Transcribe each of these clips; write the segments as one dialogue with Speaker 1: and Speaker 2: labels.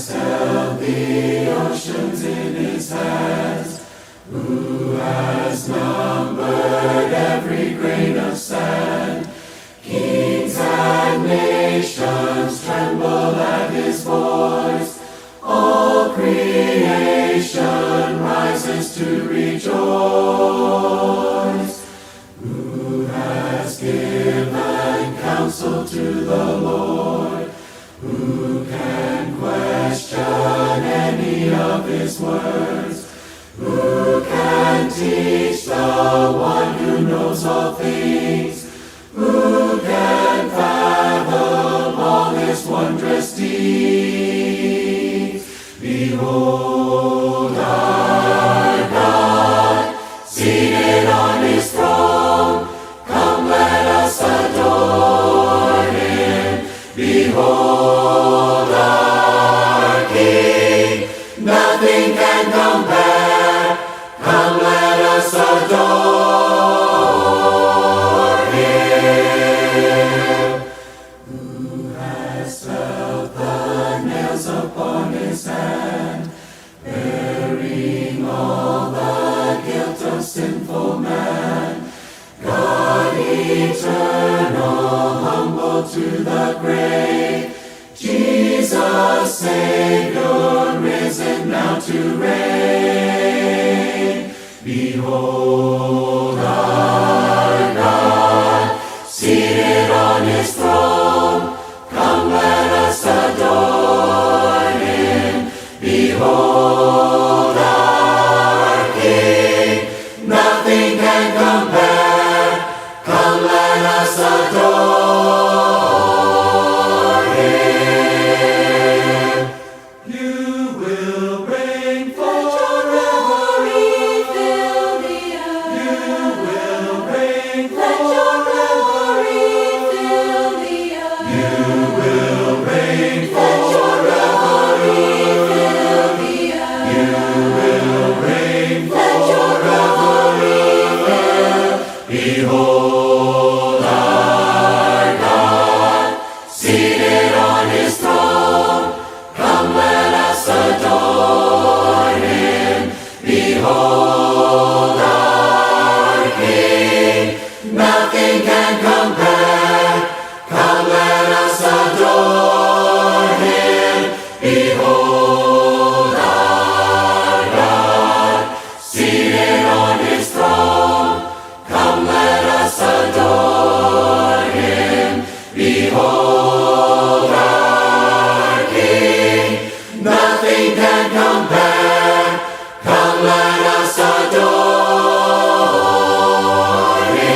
Speaker 1: held the oceans in his hands, who has numbered every grain of sand. Kings and nations tremble at his voice. All creation rises to rejoice. Who has given counsel to the Lord? Who can question any of his words? Who can teach the one who knows all things? Who can fathom all his wondrous deeds? Behold our God, seated on his throne. Come, let us adore him. Behold our King, nothing can compare. Come, let us adore him. Who has felt the nails upon his hand, bearing all the guilt of sinful man? God eternal, humble to the grave, Jesus Savior, risen now to reign. Behold our God, seated on his throne. Come, let us adore him. Behold our King, nothing can compare. Come, let us adore him. You will reign forever.
Speaker 2: Fill the earth.
Speaker 1: You will reign
Speaker 2: Let your
Speaker 1: forever.
Speaker 2: glory fill the earth.
Speaker 1: You will reign
Speaker 2: Let your glory fill
Speaker 1: forever.
Speaker 2: the earth.
Speaker 1: You will reign
Speaker 2: Let your glory fill.
Speaker 1: Behold our God, seated on his throne. Come, let us adore him. Behold our King, nothing can compare. Come, let us adore him. Behold our God, seated on his throne. Come, let us adore him. Behold our King, nothing can compare. Come, let us adore him.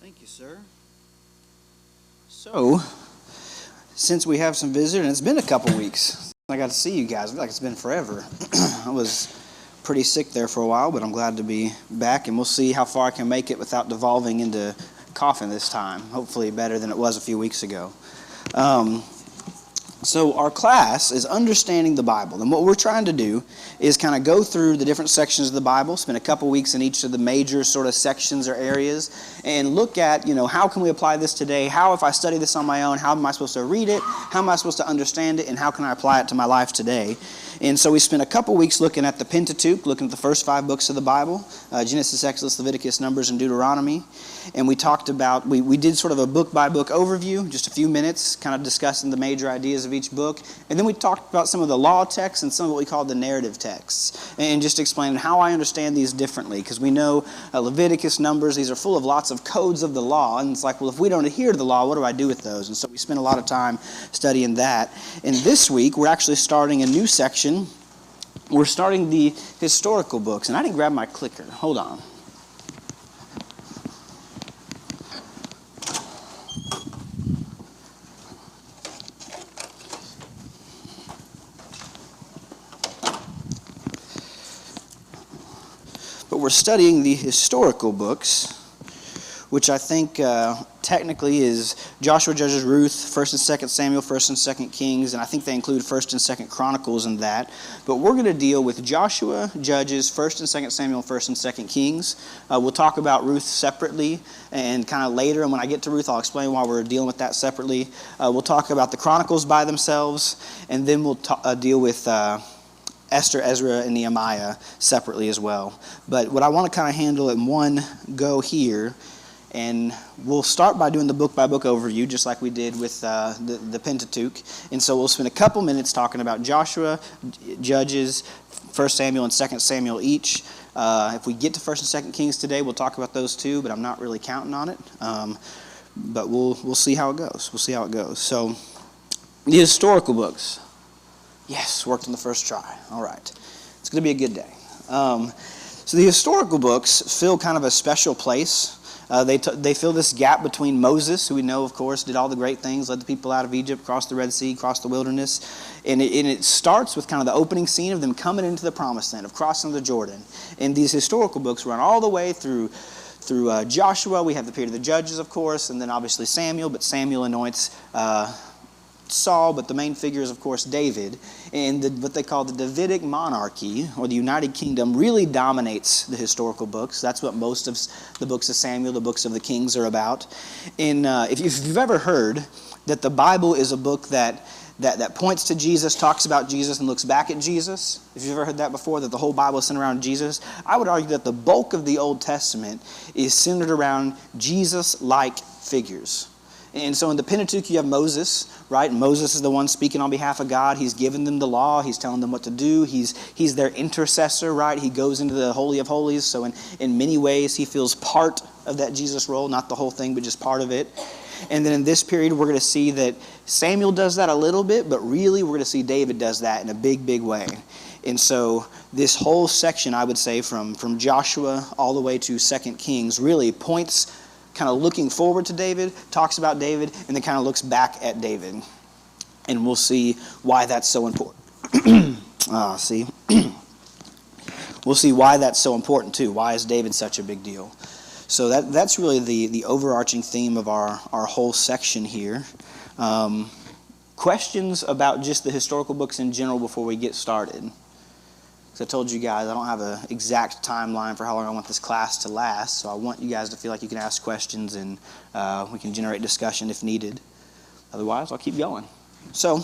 Speaker 3: Thank you, sir. So, since we have some visitors, and it's been a couple weeks, I got to see you guys. I feel like it's been forever. I was pretty sick there for a while, but I'm glad to be back, and we'll see how far I can make it without devolving into coughing this time. Hopefully better than it was a few weeks ago. So our class is Understanding the Bible, and what we're trying to do is kind of go through the different sections of the Bible, spend a couple weeks in each of the major sort of sections or areas, and look at, how can we apply this today? How, if I study this on my own, how am I supposed to read it? How am I supposed to understand it? And how can I apply it to my life today? And so we spent a couple weeks looking at the Pentateuch, looking at the first 5 books of the Bible, Genesis, Exodus, Leviticus, Numbers, and Deuteronomy. And we talked about, we did sort of a book-by-book overview, just a few minutes, kind of discussing the major ideas of each book. And then we talked about some of the law texts and some of what we call the narrative texts, and just explaining how I understand these differently, because we know Leviticus, Numbers, these are full of lots of codes of the law, and it's like, well, if we don't adhere to the law, what do I do with those? And so we spent a lot of time studying that. And this week, we're actually starting a new section. We're starting the historical books, and I didn't grab my clicker. Hold on. But we're studying the historical books, which I think technically is Joshua, Judges, Ruth, 1st and 2nd Samuel, 1st and 2nd Kings, and I think they include 1st and 2nd Chronicles in that. But we're going to deal with Joshua, Judges, 1st and 2nd Samuel, 1st and 2nd Kings. We'll talk about Ruth separately, and kind of later, and when I get to Ruth, I'll explain why we're dealing with that separately. We'll talk about the Chronicles by themselves, and then we'll deal with Esther, Ezra, and Nehemiah separately as well. But what I want to kind of handle in one go here, and we'll start by doing the book-by-book overview, just like we did with the Pentateuch. And so we'll spend a couple minutes talking about Joshua, Judges, 1 Samuel, and 2 Samuel each. If we get to 1st and 2nd Kings today, we'll talk about those too, but I'm not really counting on it. But we'll see how it goes. We'll see how it goes. So the historical books. Yes, worked on the first try. All right. It's going to be a good day. So the historical books fill kind of a special place. They fill this gap between Moses, who we know, of course, did all the great things, led the people out of Egypt, crossed the Red Sea, crossed the wilderness. And it starts with kind of the opening scene of them coming into the Promised Land, of crossing the Jordan. And these historical books run all the way through Joshua. We have the period of the Judges, of course, and then obviously Samuel. But Samuel anoints Saul, but the main figure is, of course, David. And what they call the Davidic monarchy, or the United Kingdom, really dominates the historical books. That's what most of the books of Samuel, the books of the Kings are about. And if you've ever heard that the Bible is a book that points to Jesus, talks about Jesus, and looks back at Jesus, if you've ever heard that before, that the whole Bible is centered around Jesus, I would argue that the bulk of the Old Testament is centered around Jesus-like figures. And so in the Pentateuch, you have Moses, right? Moses is the one speaking on behalf of God. He's giving them the law. He's telling them what to do. He's their intercessor, right? He goes into the Holy of Holies. So in many ways, he feels part of that Jesus role, not the whole thing, but just part of it. And then in this period, we're going to see that Samuel does that a little bit, but really we're going to see David does that in a big, big way. And so this whole section, I would say, from Joshua all the way to 2 Kings, really points kind of looking forward to David, talks about David, and then kind of looks back at David. And we'll see why that's so important. We'll see why that's so important too. Why is David such a big deal? So that's really the overarching theme of our whole section here. Questions about just the historical books in general before we get started? I told you guys I don't have an exact timeline for how long I want this class to last, so I want you guys to feel like you can ask questions and we can generate discussion if needed. Otherwise, I'll keep going. So,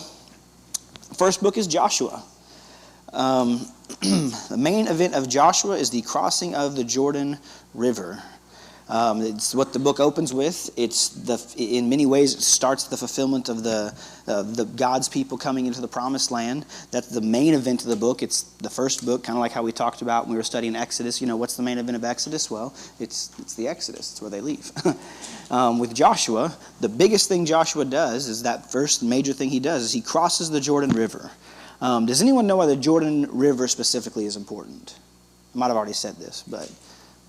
Speaker 3: first book is Joshua. The main event of Joshua is the crossing of the Jordan River. It's what the book opens with. In many ways, it starts the fulfillment of the God's people coming into the Promised Land. That's the main event of the book. It's the first book, kind of like how we talked about when we were studying Exodus. What's the main event of Exodus? Well, it's the Exodus. It's where they leave. With Joshua, the biggest thing Joshua does is that first major thing he does is he crosses the Jordan River. Does anyone know why the Jordan River specifically is important? I might have already said this, but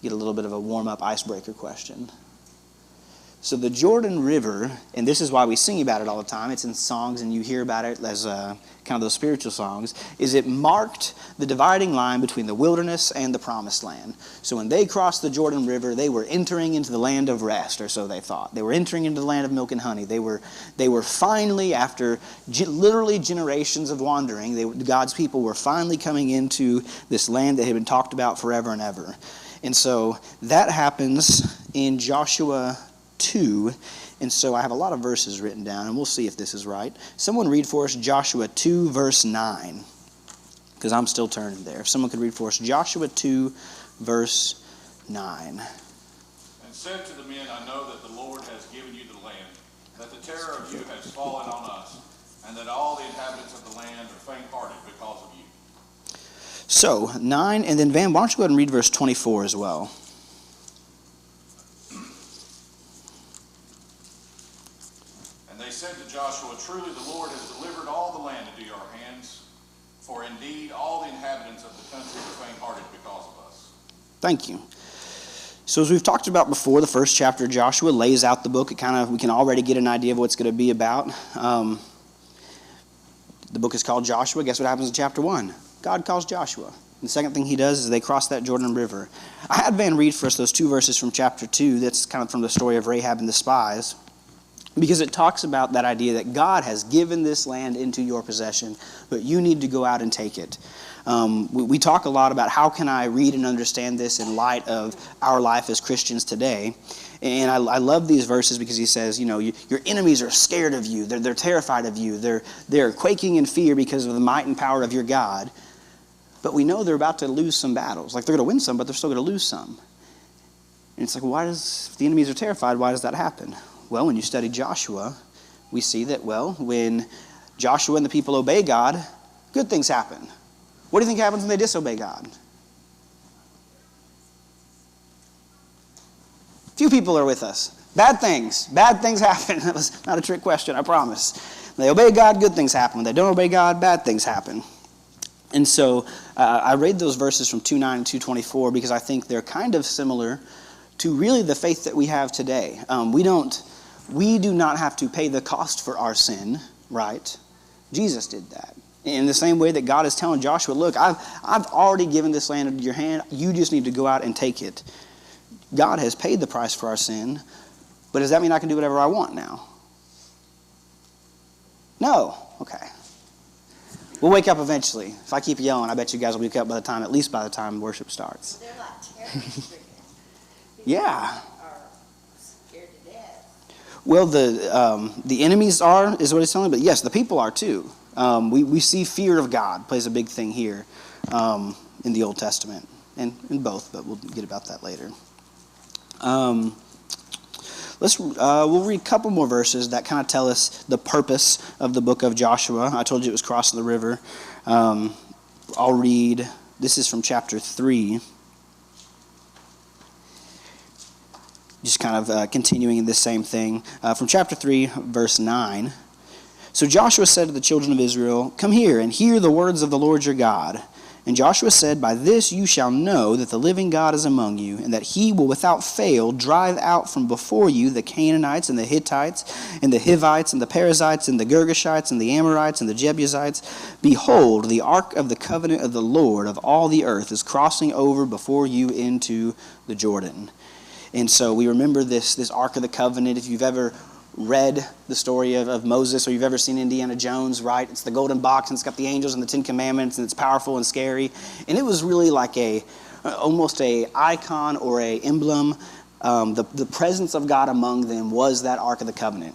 Speaker 3: get a little bit of a warm-up icebreaker question. So the Jordan River, and this is why we sing about it all the time, it's in songs and you hear about it as kind of those spiritual songs, is it marked the dividing line between the wilderness and the promised land. So when they crossed the Jordan River, they were entering into the land of rest, or so they thought. They were entering into the land of milk and honey. They were finally, after literally generations of wandering, God's people were finally coming into this land that had been talked about forever and ever. And so that happens in Joshua 2, and so I have a lot of verses written down, and we'll see if this is right. Someone read for us Joshua 2, verse 9, because I'm still turning there. If someone could read for us Joshua 2, verse 9.
Speaker 4: And said to the men, I know that the Lord has given you the land, that the terror of you has fallen on us, and that all the inhabitants of the land are faint-hearted because of you.
Speaker 3: So, 9, and then Van, why don't you go ahead and read verse 24 as well.
Speaker 4: They said to Joshua, truly the Lord has delivered all the land into your hands, for indeed all the inhabitants of the country are faint-hearted because of us. Thank you.
Speaker 3: So as we've talked about before, the first chapter of Joshua lays out the book. We can already get an idea of what it's going to be about. The book is called Joshua. Guess what happens in chapter 1? God calls Joshua. And the second thing he does is they cross that Jordan River. I had Van read for us those 2 verses from chapter 2. That's kind of from the story of Rahab and the spies. Because it talks about that idea that God has given this land into your possession, but you need to go out and take it. We talk a lot about how can I read and understand this in light of our life as Christians today. And I love these verses because he says, your enemies are scared of you. They're terrified of you. They're quaking in fear because of the might and power of your God. But we know they're about to lose some battles. Like they're going to win some, but they're still going to lose some. And it's like, if the enemies are terrified, why does that happen? Well, when you study Joshua, we see that, when Joshua and the people obey God, good things happen. What do you think happens when they disobey God? Few people are with us. Bad things happen. That was not a trick question, I promise. When they obey God, good things happen. When they don't obey God, bad things happen. And so I read those verses from 2:9 and 2:24 because I think they're kind of similar to really the faith that we have today. We do not have to pay the cost for our sin, right? Jesus did that. In the same way that God is telling Joshua, look, I've already given this land into your hand. You just need to go out and take it. God has paid the price for our sin, but does that mean I can do whatever I want now? No. Okay. We'll wake up eventually. If I keep yelling, I bet you guys will wake up at least by the time worship starts.
Speaker 2: They're like terror-stricken.
Speaker 3: Yeah.
Speaker 2: Are scared to death.
Speaker 3: Well, the enemies are, is what he's telling me, but yes, the people are too. We see fear of God plays a big thing here in the Old Testament, and in both, but we'll get about that later. We'll read a couple more verses that kind of tell us the purpose of the book of Joshua. I told you it was crossing the river. I'll read, this is from chapter 3. Just kind of continuing in this same thing. From chapter 3, verse 9. So Joshua said to the children of Israel, come here and hear the words of the Lord your God. And Joshua said, by this you shall know that the living God is among you, and that he will without fail drive out from before you the Canaanites and the Hittites and the Hivites and the Perizzites and the Girgashites and the Amorites and the Jebusites. Behold, the ark of the covenant of the Lord of all the earth is crossing over before you into the Jordan. And so we remember this Ark of the Covenant. If you've ever read the story of Moses, or you've ever seen Indiana Jones, right? It's the golden box, and it's got the angels and the 10 Commandments, and it's powerful and scary. And it was really like almost a icon or a emblem. The presence of God among them was that Ark of the Covenant.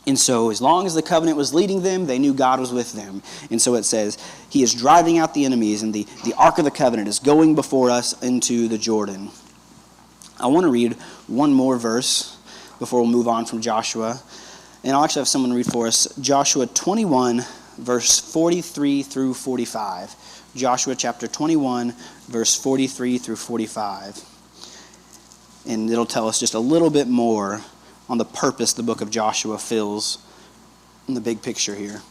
Speaker 3: And so as long as the covenant was leading them, they knew God was with them. And so it says, he is driving out the enemies, and the Ark of the Covenant is going before us into the Jordan. I want to read one more verse before we'll move on from Joshua. And I'll actually have someone read for us Joshua 21, verse 43 through 45. Joshua chapter 21, verse 43 through 45. And it'll tell us just a little bit more on the purpose the book of Joshua fills in the big picture here.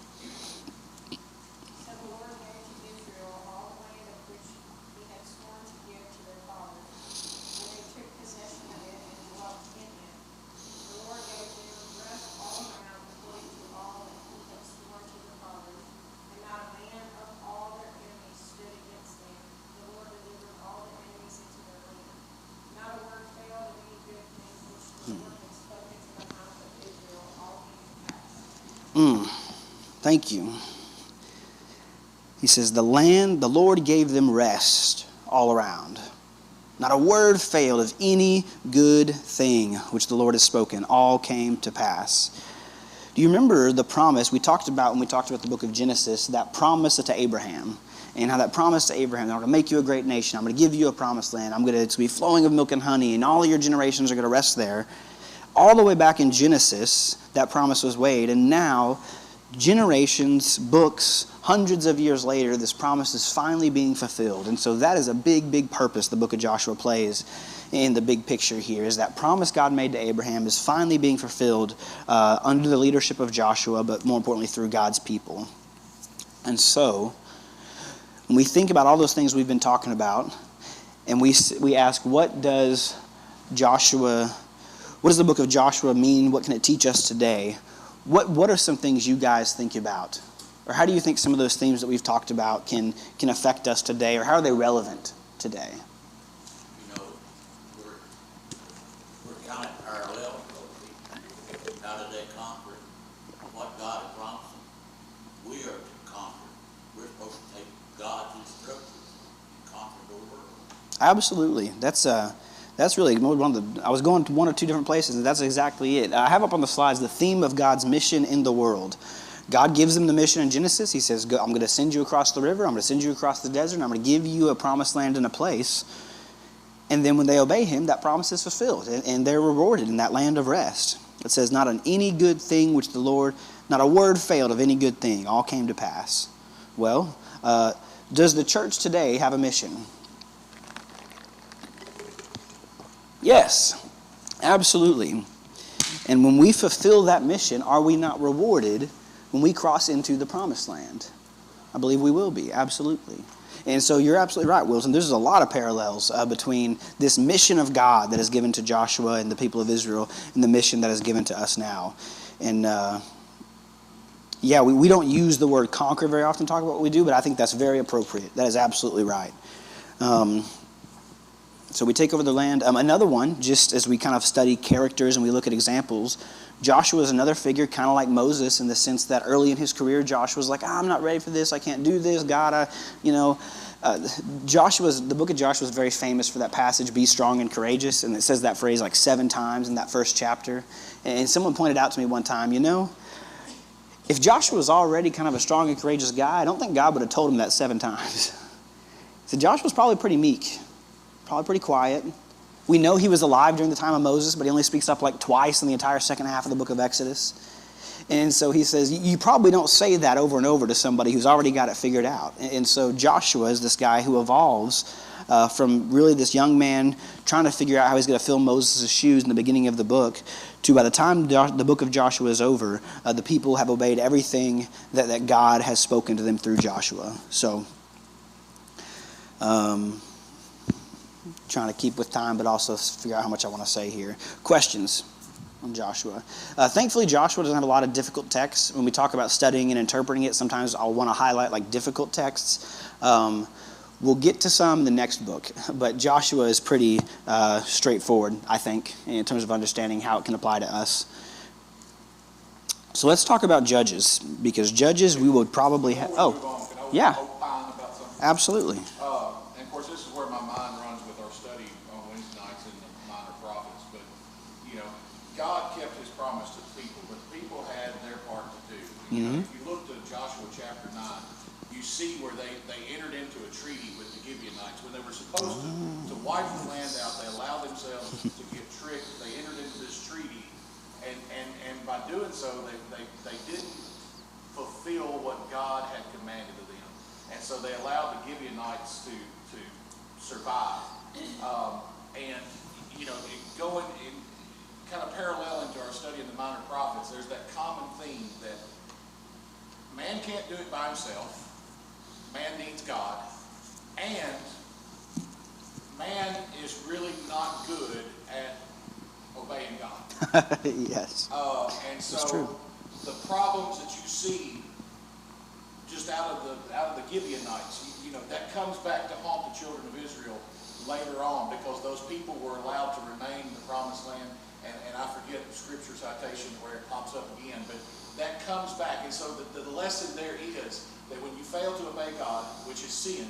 Speaker 3: Thank you. He says, the Lord gave them rest all around. Not a word failed of any good thing which the Lord has spoken. All came to pass. Do you remember the promise we talked about when we talked about the book of Genesis, that promise to Abraham? And how that promise to Abraham, I'm going to make you a great nation. I'm going to give you a promised land. It's going to be flowing of milk and honey, and all of your generations are going to rest there. All the way back in Genesis, that promise was made. And now, generations, books, hundreds of years later, this promise is finally being fulfilled. And so that is a big, big purpose the book of Joshua plays in the big picture here, is that promise God made to Abraham is finally being fulfilled under the leadership of Joshua, but more importantly through God's people. And so, when we think about all those things we've been talking about, and we ask, what does the book of Joshua mean? What can it teach us today? What are some things you guys think about? Or how do you think some of those themes that we've talked about can affect us today? Or how are they relevant today?
Speaker 5: You know, we're kind of parallel. How did they conquer what God had promised them? We are to conquer. We're supposed to take God's instructions and conquer the world.
Speaker 3: Absolutely. That's really one of the. I was going to one or two different places, and that's exactly it. I have up on the slides the theme of God's mission in the world. God gives them the mission in Genesis. He says, I'm going to send you across the river. I'm going to send you across the desert. And I'm going to give you a promised land and a place. And then when they obey him, that promise is fulfilled. And they're rewarded in that land of rest. It says, not on any good thing which the Lord, not a word failed of any good thing. All came to pass. Well, does the church today have a mission? Yes, absolutely. And when we fulfill that mission, are we not rewarded when we cross into the promised land? I believe we will be, absolutely. And so you're absolutely right, Wilson. There's a lot of parallels between this mission of God that is given to Joshua and the people of Israel and the mission that is given to us now. And we don't use the word conquer very often to talk about what we do, but I think that's very appropriate. That is absolutely right. So we take over the land. Another one, just as we kind of study characters and we look at examples, Joshua is another figure kind of like Moses in the sense that early in his career, Joshua's like, I'm not ready for this. I can't do this. God, the book of Joshua is very famous for that passage, be strong and courageous. And it says that phrase like 7 times in that first chapter. And someone pointed out to me one time, if Joshua was already kind of a strong and courageous guy, I don't think God would have told him that 7 times. So Joshua's probably pretty meek. Probably pretty quiet. We know he was alive during the time of Moses, but he only speaks up like twice in the entire second half of the book of Exodus. And so he says, you probably don't say that over and over to somebody who's already got it figured out. And so Joshua is this guy who evolves from really this young man trying to figure out how he's going to fill Moses' shoes in the beginning of the book to by the time the book of Joshua is over, the people have obeyed everything that God has spoken to them through Joshua. So, trying to keep with time, but also figure out how much I want to say here. Questions on Joshua? Thankfully, Joshua doesn't have a lot of difficult texts. When we talk about studying and interpreting it, sometimes I'll want to highlight like difficult texts. We'll get to some in the next book, but Joshua is pretty straightforward, I think, in terms of understanding how it can apply to us. So let's talk about Judges, because Judges we would probably have. Oh, yeah, absolutely.
Speaker 4: And of course, this is where my mind runs with our study on Wednesday nights in the Minor Prophets. But God kept His promise to the people, but the people had their part to do. If you look to Joshua chapter 9, you see where they entered into a treaty with the Gibeonites when they were supposed to wipe the land out. They allowed themselves to get tricked. They entered into this treaty, and by doing so, they didn't fulfill what God had commanded of them, and so they allowed the Gibeonites to survive. Going in kind of paralleling to our study in the Minor Prophets, there's that common theme that man can't do it by himself. Man needs God. And man is really not good at obeying God.
Speaker 3: Yes.
Speaker 4: And so
Speaker 3: That's true.
Speaker 4: the problems that you see just out of the Gibeonites, that comes back to haunt the children of Israel later on, because those people were allowed to remain in the promised land. And I forget the scripture citation where it pops up again, but that comes back. And so the lesson there is that when you fail to obey God, which is sin,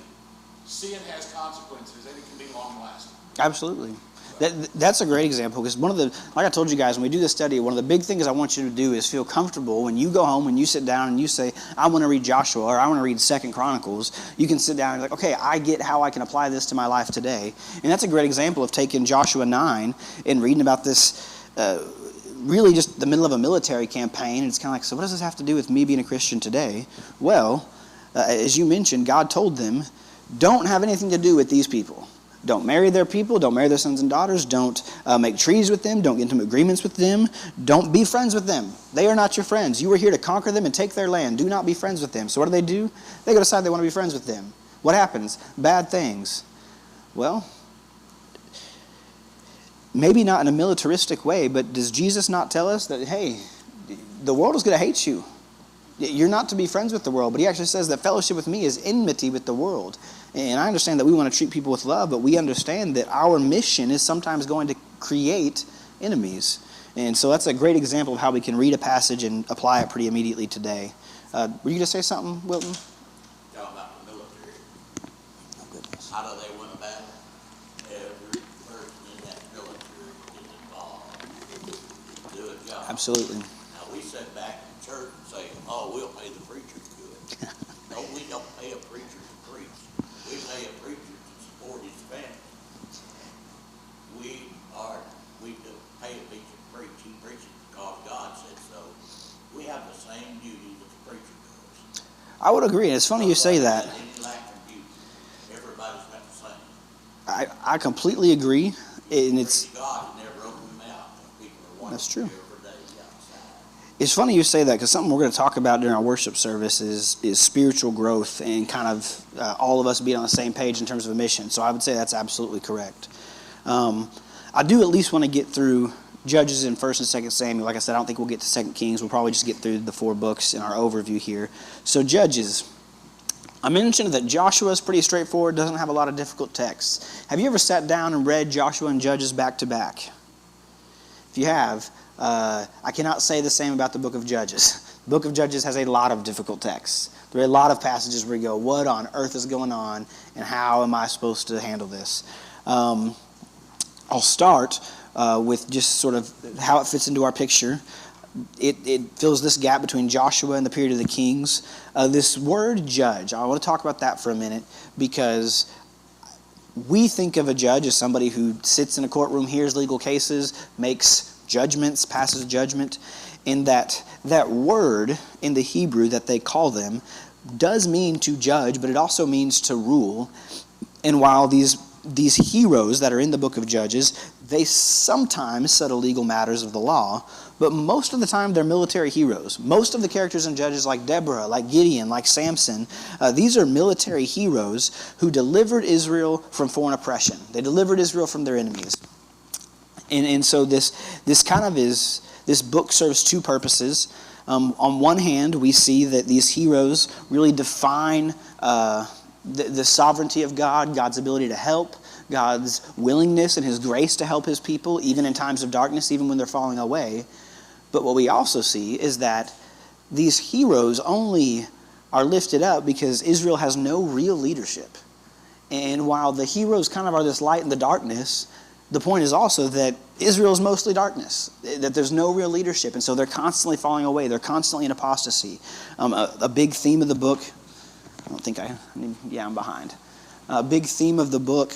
Speaker 4: sin has consequences, and it can be long-lasting.
Speaker 3: Absolutely. That's a great example, because like I told you guys, when we do this study, one of the big things I want you to do is feel comfortable when you go home, when you sit down and you say, I want to read Joshua, or I want to read 2 Chronicles, you can sit down and be like, okay, I get how I can apply this to my life today. And that's a great example of taking Joshua 9 and reading about this, really just the middle of a military campaign. And it's kind of like, so what does this have to do with me being a Christian today? Well, as you mentioned, God told them, don't have anything to do with these people. Don't marry their people. Don't marry their sons and daughters. Don't make treaties with them. Don't get into agreements with them. Don't be friends with them. They are not your friends. You were here to conquer them and take their land. Do not be friends with them. So what do? They go decide they want to be friends with them. What happens? Bad things. Well, maybe not in a militaristic way, but does Jesus not tell us that, hey, the world is going to hate you? You're not to be friends with the world, but he actually says that fellowship with me is enmity with the world. And I understand that we want to treat people with love, but we understand that our mission is sometimes going to create enemies. And so that's a great example of how we can read a passage and apply it pretty immediately today. Were you going to say something, Wilton?
Speaker 5: Talking about the military.
Speaker 3: Oh, goodness.
Speaker 5: How do they win a battle? Every person in that military is involved to do a job.
Speaker 3: Absolutely.
Speaker 5: Now, we sit back in church and say, oh, we'll pay the preachers good. No, we don't pay a preacher to preach. We pay a preacher to support his family. We do pay a preacher to preach. He preaches because God said so. We have the same duty that the preacher does.
Speaker 3: I would agree. It's funny you say that.
Speaker 5: Any lack of duty. Everybody's got the same.
Speaker 3: I completely agree. And it's
Speaker 5: God never opened them out. People are
Speaker 3: That's true.
Speaker 5: every day outside.
Speaker 3: It's funny you say that, because something we're going to talk about during our worship service is spiritual growth and kind of all of us being on the same page in terms of a mission. So I would say that's absolutely correct. I do at least want to get through Judges in 1st and 2nd Samuel. Like I said, I don't think we'll get to 2 Kings. We'll probably just get through the 4 books in our overview here. So Judges. I mentioned that Joshua is pretty straightforward, doesn't have a lot of difficult texts. Have you ever sat down and read Joshua and Judges back to back? If you have, I cannot say the same about the book of Judges. The book of Judges has a lot of difficult texts. There are a lot of passages where you go, what on earth is going on, and how am I supposed to handle this? I'll start with just sort of how it fits into our picture. It fills this gap between Joshua and the period of the kings. This word judge, I want to talk about that for a minute, because we think of a judge as somebody who sits in a courtroom, hears legal cases, makes judgments, passes judgment. And that word in the Hebrew that they call them does mean to judge, but it also means to rule. And while these heroes that are in the book of Judges, they sometimes settle legal matters of the law, but most of the time they're military heroes. Most of the characters in Judges, like Deborah, like Gideon, like Samson, these are military heroes who delivered Israel from foreign oppression. They delivered Israel from their enemies. And so this kind of is, this book serves 2 purposes. On one hand, we see that these heroes really define the sovereignty of God, God's ability to help, God's willingness and his grace to help his people, even in times of darkness, even when they're falling away. But what we also see is that these heroes only are lifted up because Israel has no real leadership. And while the heroes kind of are this light in the darkness, the point is also that Israel is mostly darkness, that there's no real leadership. And so they're constantly falling away. They're constantly in apostasy. A big theme of the book, I'm behind. A big theme of the book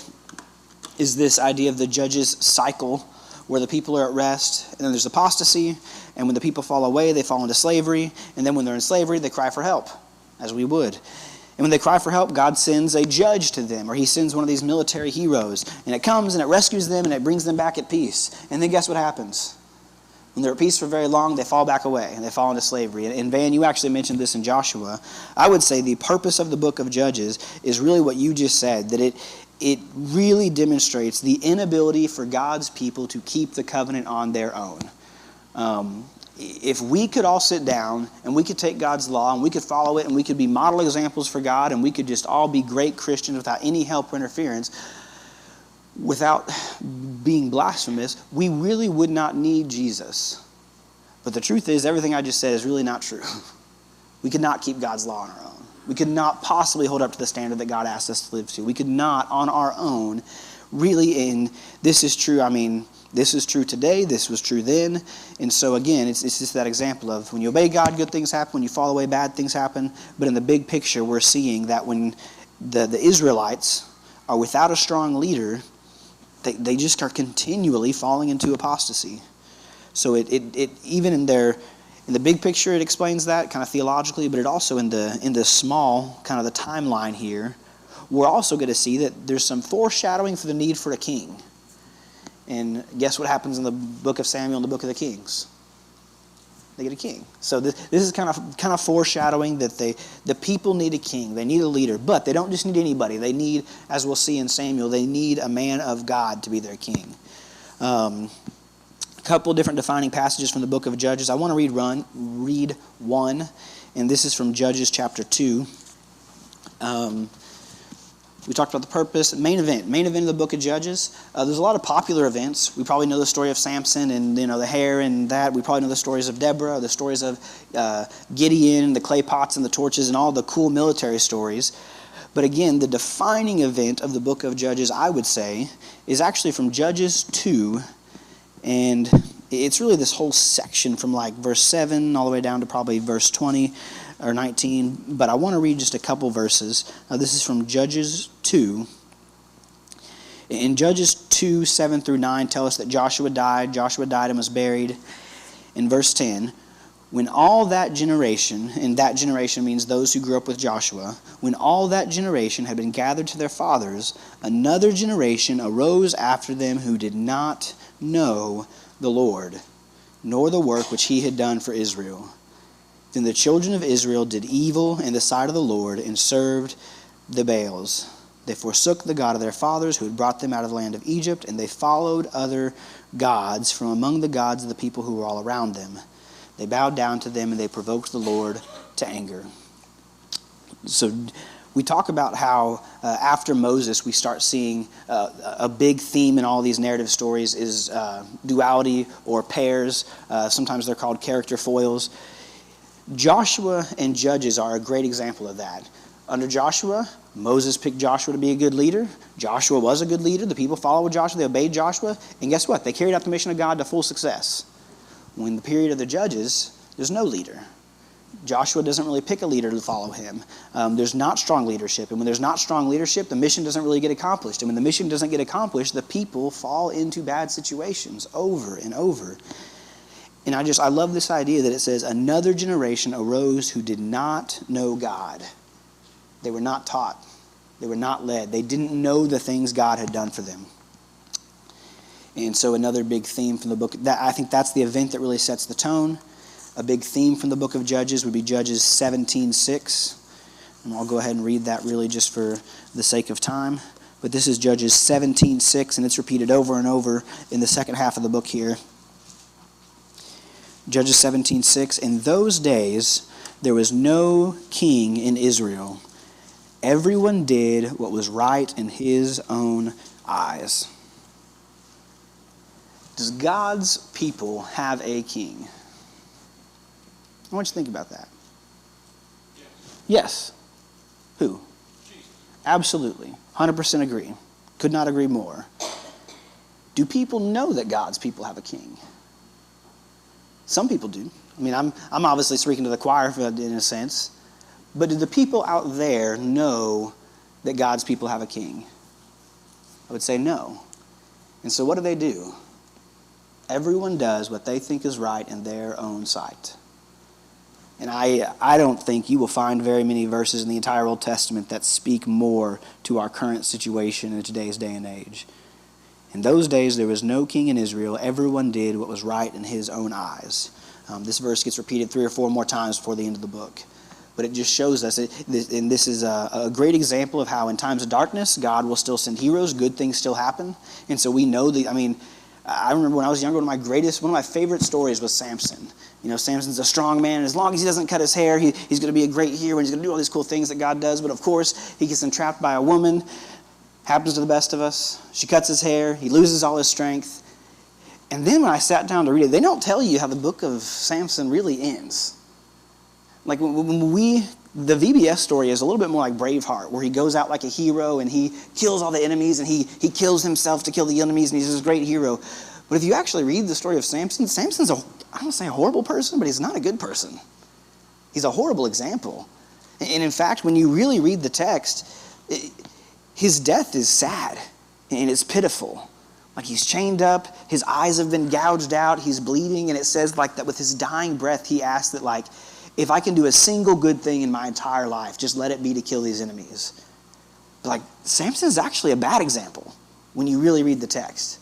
Speaker 3: is this idea of the judges' cycle, where the people are at rest, and then there's apostasy, and when the people fall away, they fall into slavery, and then when they're in slavery, they cry for help, as we would. And when they cry for help, God sends a judge to them, or he sends one of these military heroes, and it comes and it rescues them and it brings them back at peace. And then guess what happens? When they're at peace for very long, they fall back away and they fall into slavery. And Van, you actually mentioned this in Joshua. I would say the purpose of the book of Judges is really what you just said, that it really demonstrates the inability for God's people to keep the covenant on their own. If we could all sit down and we could take God's law and we could follow it and we could be model examples for God and we could just all be great Christians without any help or interference, without being blasphemous, we really would not need Jesus. But the truth is, everything I just said is really not true. We could not keep God's law on our own. We could not possibly hold up to the standard that God asked us to live to. We could not, on our own, really, and this is true, this is true today, this was true then. And so again, it's just that example of when you obey God, good things happen. When you fall away, bad things happen. But in the big picture, we're seeing that when the Israelites are without a strong leader, they just are continually falling into apostasy. So it even in the big picture, it explains that kind of theologically, but it also in the small kind of the timeline here, we're also going to see that there's some foreshadowing for the need for a king. And guess what happens in the book of Samuel and the book of the Kings? They get a king. So this is kind of foreshadowing that the people need a king. They need a leader, but they don't just need anybody. They need, as we'll see in Samuel, they need a man of God to be their king. A couple different defining passages from the book of Judges. I want to read one, and this is from Judges chapter 2. We talked about the purpose. Main event of the book of Judges. There's a lot of popular events. We probably know the story of Samson and the hair and that. We probably know the stories of Deborah, the stories of Gideon, the clay pots and the torches, and all the cool military stories. But again, the defining event of the book of Judges, I would say, is actually from Judges 2. And it's really this whole section from like verse 7 all the way down to probably verse 20 or 19. But I want to read just a couple verses. This is from Judges 2. In Judges 2, 7 through 9 tell us that Joshua died and was buried. In verse 10, when all that generation, and that generation means those who grew up with Joshua, when all that generation had been gathered to their fathers, another generation arose after them who did not know the Lord, nor the work which he had done for Israel. Then the children of Israel did evil in the sight of the Lord and served the Baals. They forsook the God of their fathers who had brought them out of the land of Egypt, and they followed other gods from among the gods of the people who were all around them. They bowed down to them, and they provoked the Lord to anger. So we talk about how after Moses we start seeing a big theme in all these narrative stories is duality or pairs. Sometimes they're called character foils. Joshua and Judges are a great example of that. Under Joshua, Moses picked Joshua to be a good leader. Joshua was a good leader. The people followed Joshua. They obeyed Joshua. And guess what? They carried out the mission of God to full success. When the period of the Judges, there's no leader. Joshua doesn't really pick a leader to follow him. There's not strong leadership. And when there's not strong leadership, the mission doesn't really get accomplished. And when the mission doesn't get accomplished, the people fall into bad situations over and over. And I love this idea that it says, another generation arose who did not know God. They were not taught. They were not led. They didn't know the things God had done for them. And so another big theme from the book, I think that's the event that really sets the tone. A big theme from the book of Judges would be Judges 17:6. And I'll go ahead and read that really just for the sake of time. But this is Judges 17:6, and it's repeated over and over in the second half of the book here. Judges 17:6, in those days there was no king in Israel. Everyone did what was right in his own eyes. Does God's people have a king? I want you to think about that. Yes. Who?
Speaker 4: Jesus.
Speaker 3: Absolutely. 100% agree. Could not agree more. Do people know that God's people have a king? Some people do. I mean, I'm obviously speaking to the choir in a sense. But do the people out there know that God's people have a king? I would say no. And so what do? Everyone does what they think is right in their own sight. And I don't think you will find very many verses in the entire Old Testament that speak more to our current situation in today's day and age. In those days, there was no king in Israel. Everyone did what was right in his own eyes. This verse gets repeated 3 or 4 more times before the end of the book. But it just shows us, and this is a great example of how in times of darkness, God will still send heroes. Good things still happen. And so we know I remember when I was younger, one of my favorite stories was Samson. You know, Samson's a strong man, and as long as he doesn't cut his hair, he's going to be a great hero, and he's going to do all these cool things that God does. But of course, he gets entrapped by a woman. Happens to the best of us. She cuts his hair. He loses all his strength. And then when I sat down to read it, they don't tell you how the book of Samson really ends. Like the VBS story is a little bit more like Braveheart, where he goes out like a hero and he kills all the enemies and he kills himself to kill the enemies and he's this great hero. But if you actually read the story of Samson, Samson's I don't want to say a horrible person, but he's not a good person. He's a horrible example. And in fact, when you really read the text, his death is sad and it's pitiful. Like he's chained up, his eyes have been gouged out, he's bleeding, and it says like that with his dying breath, he asked that like, if I can do a single good thing in my entire life, just let it be to kill these enemies. But like Samson's actually a bad example when you really read the text.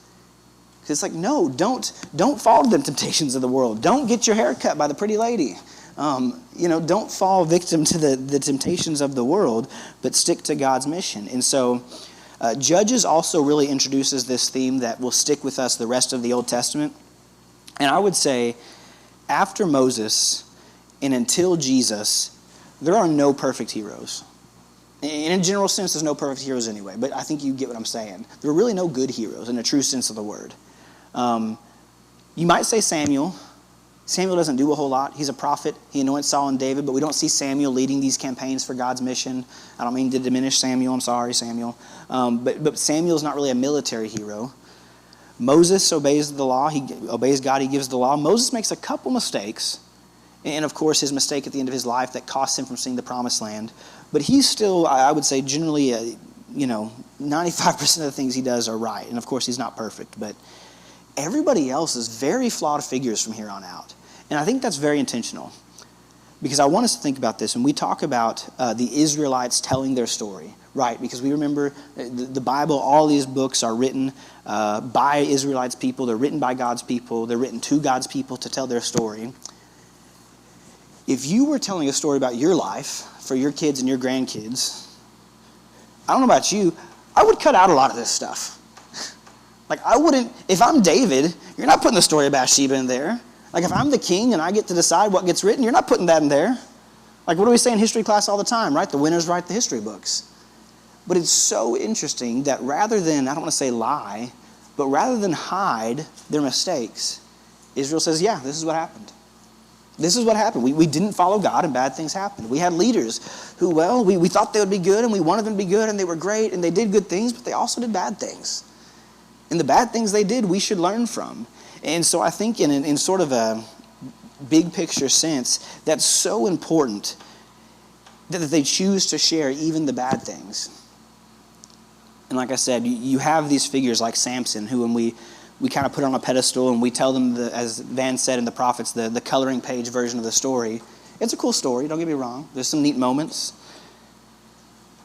Speaker 3: Because it's like, no, don't fall to the temptations of the world. Don't get your hair cut by the pretty lady. Don't fall victim to the temptations of the world, but stick to God's mission. And so Judges also really introduces this theme that will stick with us the rest of the Old Testament. And I would say after Moses and until Jesus, there are no perfect heroes. And in a general sense, there's no perfect heroes anyway, but I think you get what I'm saying. There are really no good heroes in a true sense of the word. You might say Samuel. Samuel doesn't do a whole lot. He's a prophet. He anoints Saul and David, but we don't see Samuel leading these campaigns for God's mission. I don't mean to diminish Samuel. I'm sorry, Samuel. But Samuel's not really a military hero. Moses obeys the law. He obeys God. He gives the law. Moses makes a couple mistakes. And, of course, his mistake at the end of his life that costs him from seeing the promised land. But he's still, I would say, generally, 95% of the things he does are right. And, of course, he's not perfect. But everybody else is very flawed figures from here on out. And I think that's very intentional. Because I want us to think about this. When we talk about the Israelites telling their story, right? Because we remember the Bible, all these books are written by Israelites' people. They're written by God's people. They're written to God's people to tell their story. If you were telling a story about your life for your kids and your grandkids, I don't know about you, I would cut out a lot of this stuff. Like I wouldn't, if I'm David, you're not putting the story of Bathsheba in there. Like if I'm the king and I get to decide what gets written, you're not putting that in there. Like what do we say in history class all the time, right? The winners write the history books. But it's so interesting that rather than, I don't want to say lie, but rather than hide their mistakes, Israel says, yeah, this is what happened. This is what happened. We didn't follow God and bad things happened. We had leaders who, we thought they would be good and we wanted them to be good and they were great and they did good things, but they also did bad things. And the bad things they did, we should learn from. And so I think in sort of a big picture sense, that's so important that they choose to share even the bad things. And like I said, you have these figures like Samson who when we kind of put on a pedestal and we tell them, as Van said in the Prophets, the coloring page version of the story. It's a cool story, don't get me wrong. There's some neat moments.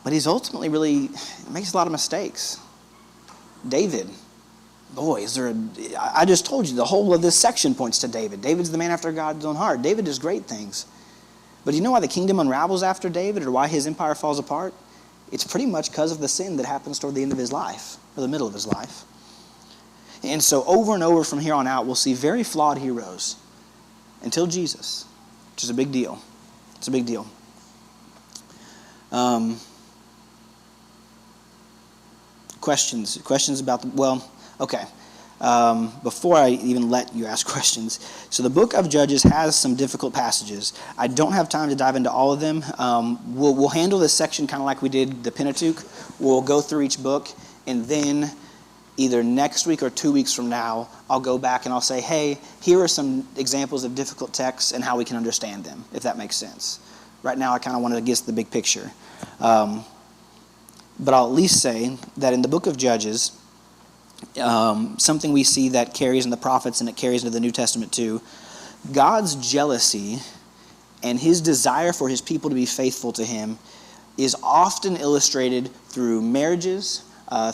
Speaker 3: But he's ultimately really makes a lot of mistakes. David, boy, I just told you, the whole of this section points to David. David's the man after God's own heart. David does great things. But you know why the kingdom unravels after David or why his empire falls apart? It's pretty much because of the sin that happens toward the end of his life, or the middle of his life. And so over and over from here on out, we'll see very flawed heroes until Jesus, which is a big deal. It's a big deal. Questions about okay. Before I even let you ask questions, so the book of Judges has some difficult passages. I don't have time to dive into all of them. We'll handle this section kind of like we did the Pentateuch. We'll go through each book, and then either next week or 2 weeks from now, I'll go back and I'll say, hey, here are some examples of difficult texts and how we can understand them, if that makes sense. Right now, I kind of want to get the big picture. But I'll at least say that in the book of Judges, something we see that carries in the prophets and it carries into the New Testament too, God's jealousy and his desire for his people to be faithful to him is often illustrated through marriages,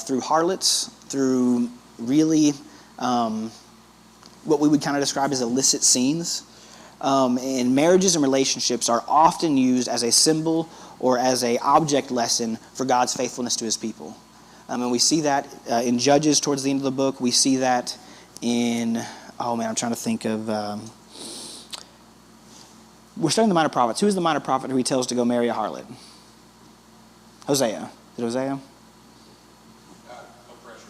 Speaker 3: through harlots, through really what we would kind of describe as illicit scenes. And marriages and relationships are often used as a symbol or as an object lesson for God's faithfulness to his people. And we see that in Judges towards the end of the book. We see that in, I'm trying to think of, we're studying the minor prophets. Who is the minor prophet who he tells to go marry a harlot? Hosea. Is it Hosea?
Speaker 4: No pressure,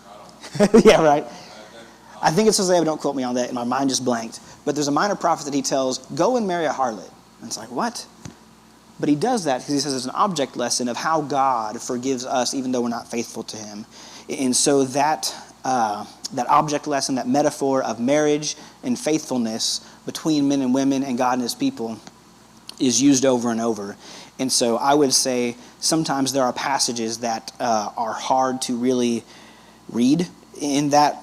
Speaker 4: I don't know.
Speaker 3: Yeah, right. I think it's Hosea, but don't quote me on that, and my mind just blanked. But there's a minor prophet that he tells, go and marry a harlot. And it's like, what? But he does that because he says it's an object lesson of how God forgives us even though we're not faithful to him. And so that object lesson, that metaphor of marriage and faithfulness between men and women and God and his people is used over and over. And so I would say sometimes there are passages that are hard to really read in that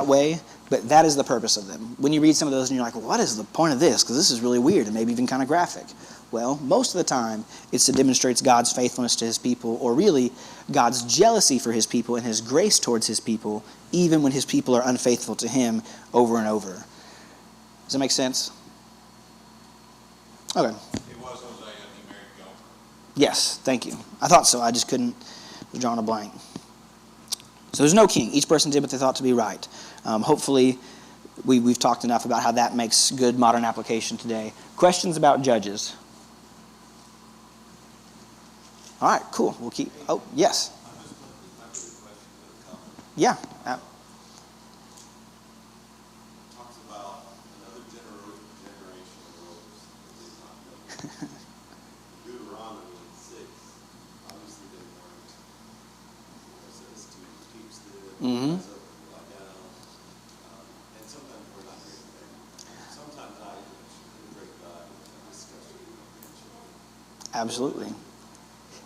Speaker 3: way, but that is the purpose of them. When you read some of those and you're like, well, what is the point of this? Because this is really weird and maybe even kind of graphic. Well, most of the time, it's to demonstrate God's faithfulness to his people, or really God's jealousy for his people and his grace towards his people, even when his people are unfaithful to him over and over. Does that make sense? Okay.
Speaker 4: It was Hosea, he married Gomer.
Speaker 3: Yes, thank you. I thought so. I just couldn't, was drawing a blank. So there's no king. Each person did what they thought to be right. Hopefully, we've talked enough about how that makes good modern application today. Questions about Judges? All right, cool. We'll keep. Oh, yes. Yeah.
Speaker 6: Talks about another generation of rulers that did not know. Deuteronomy 6, obviously they weren't, it says to teach the
Speaker 3: Mm-hmm.
Speaker 6: like that. And sometimes we're not hearing that. Sometimes I break God in a discussion.
Speaker 3: Absolutely.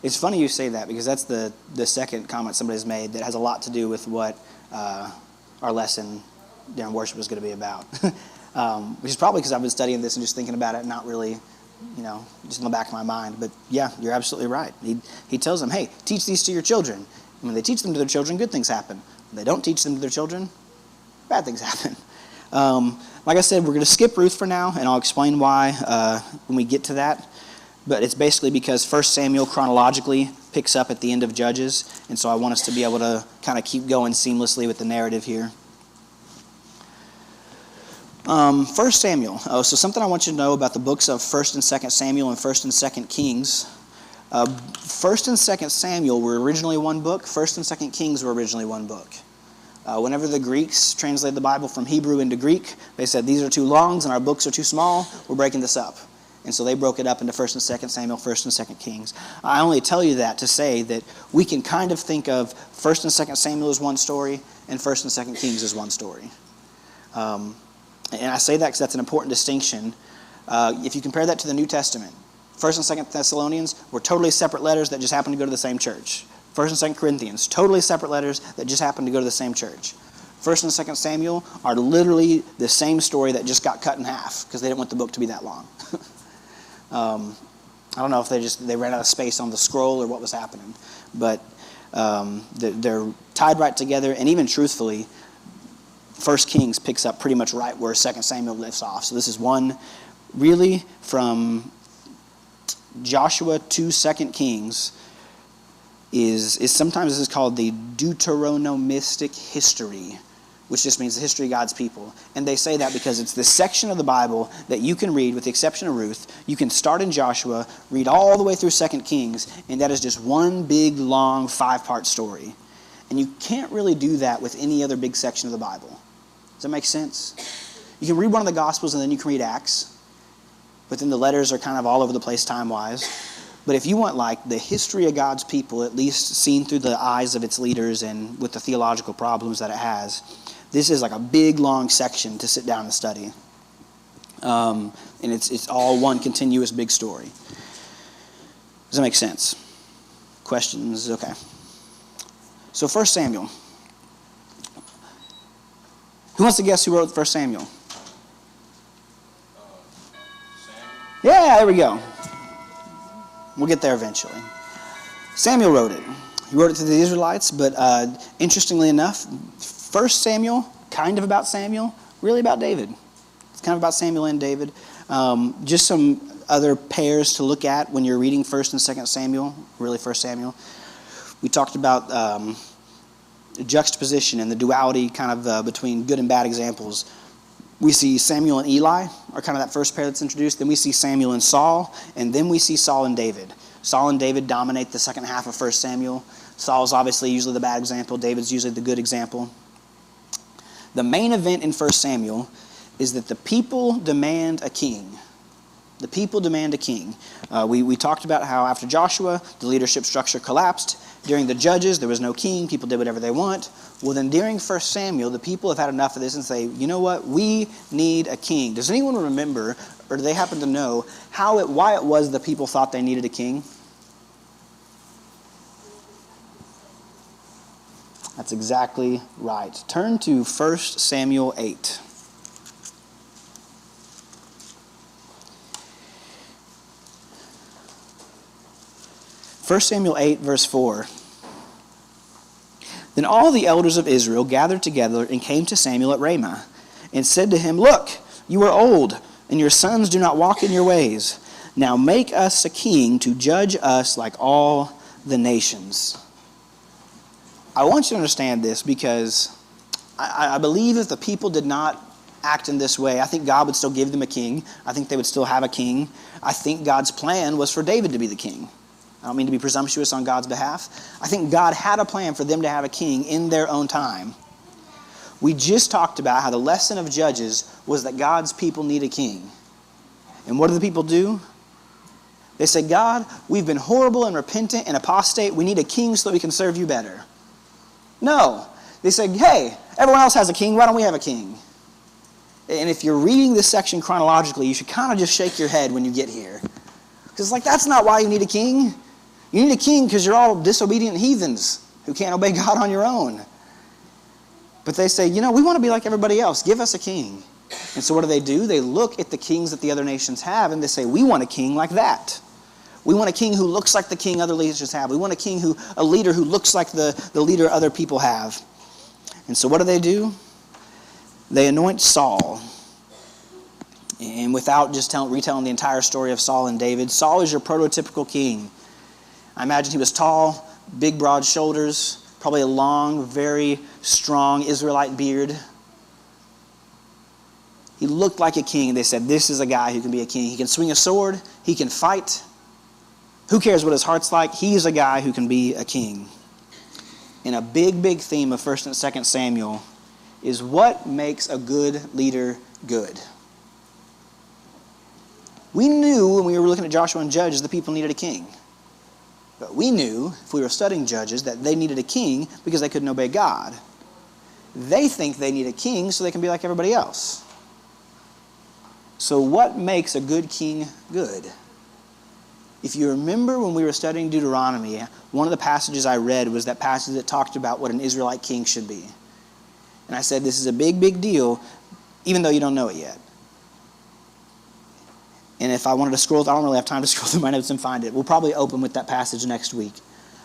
Speaker 3: It's funny you say that because that's the second comment somebody's made that has a lot to do with what our lesson during worship is going to be about. Which is probably because I've been studying this and just thinking about it, not really, just in the back of my mind. But yeah, you're absolutely right. He tells them, hey, teach these to your children. And when they teach them to their children, good things happen. When they don't teach them to their children, bad things happen. Like I said, we're going to skip Ruth for now, and I'll explain why when we get to that. But it's basically because 1 Samuel chronologically picks up at the end of Judges, and so I want us to be able to kind of keep going seamlessly with the narrative here. 1 Samuel. So something I want you to know about the books of 1 and 2 Samuel and 1 and 2 Kings. 1 and 2 Samuel were originally one book. 1 and 2 Kings were originally one book. Whenever the Greeks translated the Bible from Hebrew into Greek, they said, these are too long and our books are too small. We're breaking this up. And so they broke it up into 1 and 2 Samuel, 1 and 2 Kings. I only tell you that to say that we can kind of think of 1 and 2 Samuel as one story and 1 and 2 Kings as one story. And I say that because that's an important distinction. If you compare that to the New Testament, 1 and 2 Thessalonians were totally separate letters that just happened to go to the same church. 1 and 2 Corinthians, totally separate letters that just happened to go to the same church. 1 and 2 Samuel are literally the same story that just got cut in half because they didn't want the book to be that long. I don't know if they ran out of space on the scroll or what was happening, but they're tied right together. And even truthfully, 1 Kings picks up pretty much right where 2 Samuel lifts off. So this is one really from Joshua to 2 Kings is sometimes this is called the Deuteronomistic history, which just means the history of God's people. And they say that because it's this section of the Bible that you can read, with the exception of Ruth. You can start in Joshua, read all the way through 2 Kings, and that is just one big, long, 5-part story. And you can't really do that with any other big section of the Bible. Does that make sense? You can read one of the Gospels and then you can read Acts, but then the letters are kind of all over the place time-wise. But if you want like the history of God's people, at least seen through the eyes of its leaders and with the theological problems that it has, this is like a big, long section to sit down and study. And it's all one continuous big story. Does that make sense? Questions? Okay. So 1 Samuel. Who wants to guess who wrote 1 Samuel?
Speaker 4: Samuel.
Speaker 3: Yeah, there we go. We'll get there eventually. Samuel wrote it. He wrote it to the Israelites, but interestingly enough, 1 Samuel, kind of about Samuel, really about David. It's kind of about Samuel and David. Just some other pairs to look at when you're reading 1 and 2 Samuel, really 1 Samuel. We talked about juxtaposition and the duality kind of between good and bad examples. We see Samuel and Eli are kind of that first pair that's introduced. Then we see Samuel and Saul, and then we see Saul and David. Saul and David dominate the second half of 1 Samuel. Saul's obviously usually the bad example. David's usually the good example. The main event in 1 Samuel is that the people demand a king. The people demand a king. We talked about how after Joshua, the leadership structure collapsed. During the Judges, there was no king. People did whatever they want. Well, then during 1 Samuel, the people have had enough of this and say, you know what? We need a king. Does anyone remember, or do they happen to know, why it was the people thought they needed a king? That's exactly right. Turn to 1 Samuel 8. First Samuel 8, verse 4. Then all the elders of Israel gathered together and came to Samuel at Ramah, and said to him, Look, you are old, and your sons do not walk in your ways. Now make us a king to judge us like all the nations. I want you to understand this, because I believe if the people did not act in this way, I think God would still give them a king. I think they would still have a king. I think God's plan was for David to be the king. I don't mean to be presumptuous on God's behalf. I think God had a plan for them to have a king in their own time. We just talked about how the lesson of Judges was that God's people need a king. And what do the people do? They say, God, we've been horrible and repentant and apostate. We need a king so that we can serve you better. No. They say, hey, everyone else has a king. Why don't we have a king? And if you're reading this section chronologically, you should kind of just shake your head when you get here. Because it's like, that's not why you need a king. You need a king because you're all disobedient heathens who can't obey God on your own. But they say, we want to be like everybody else. Give us a king. And so what do? They look at the kings that the other nations have, and they say, we want a king like that. We want a king who looks like the king other nations have. We want a leader who looks like the leader other people have. And so what do? They anoint Saul. And without just retelling the entire story of Saul and David, Saul is your prototypical king. I imagine he was tall, big, broad shoulders, probably a long, very strong Israelite beard. He looked like a king. They said, this is a guy who can be a king. He can swing a sword. He can fight. Who cares what his heart's like? He's a guy who can be a king. And a big, big theme of 1 and 2 Samuel is what makes a good leader good. We knew when we were looking at Joshua and Judges, the people needed a king. But we knew, if we were studying Judges, that they needed a king because they couldn't obey God. They think they need a king so they can be like everybody else. So what makes a good king good? If you remember when we were studying Deuteronomy, one of the passages I read was that passage that talked about what an Israelite king should be. And I said, this is a big, big deal, even though you don't know it yet. And if I wanted to scroll, I don't really have time to scroll through my notes and find it. We'll probably open with that passage next week.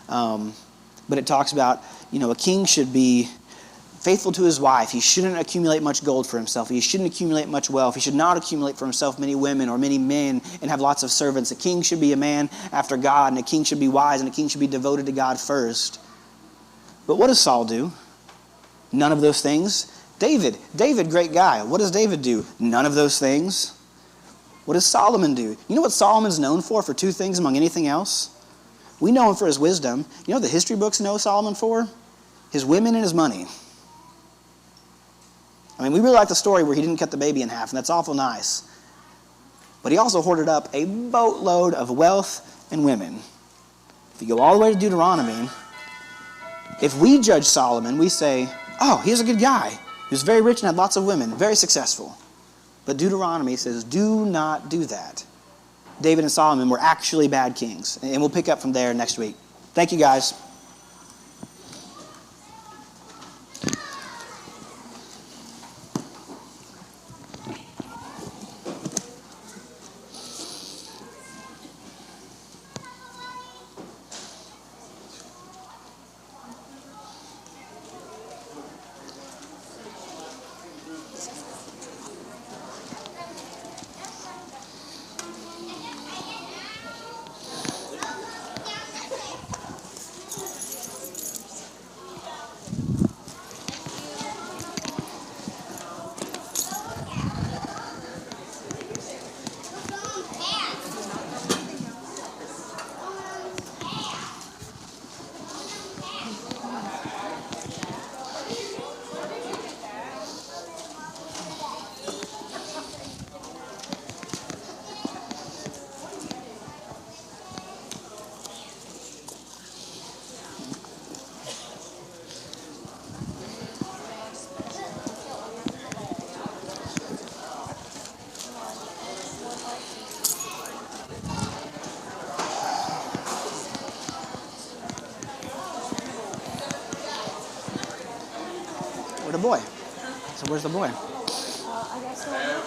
Speaker 3: But it talks about, a king should be faithful to his wife. He shouldn't accumulate much gold for himself. He shouldn't accumulate much wealth. He should not accumulate for himself many women or many men and have lots of servants. A king should be a man after God, and a king should be wise, and a king should be devoted to God first. But what does Saul do? None of those things. David, great guy. What does David do? None of those things. What does Solomon do? You know what Solomon's known for two things among anything else? We know him for his wisdom. You know what the history books know Solomon for? His women and his money. I mean, we really like the story where he didn't cut the baby in half, and that's awful nice. But he also hoarded up a boatload of wealth and women. If you go all the way to Deuteronomy, if we judge Solomon, we say, oh, he's a good guy. He was very rich and had lots of women, very successful. But Deuteronomy says, do not do that. David and Solomon were actually bad kings. And we'll pick up from there next week. Thank you, guys. Where's the boy? So where's the boy?
Speaker 2: I guess so.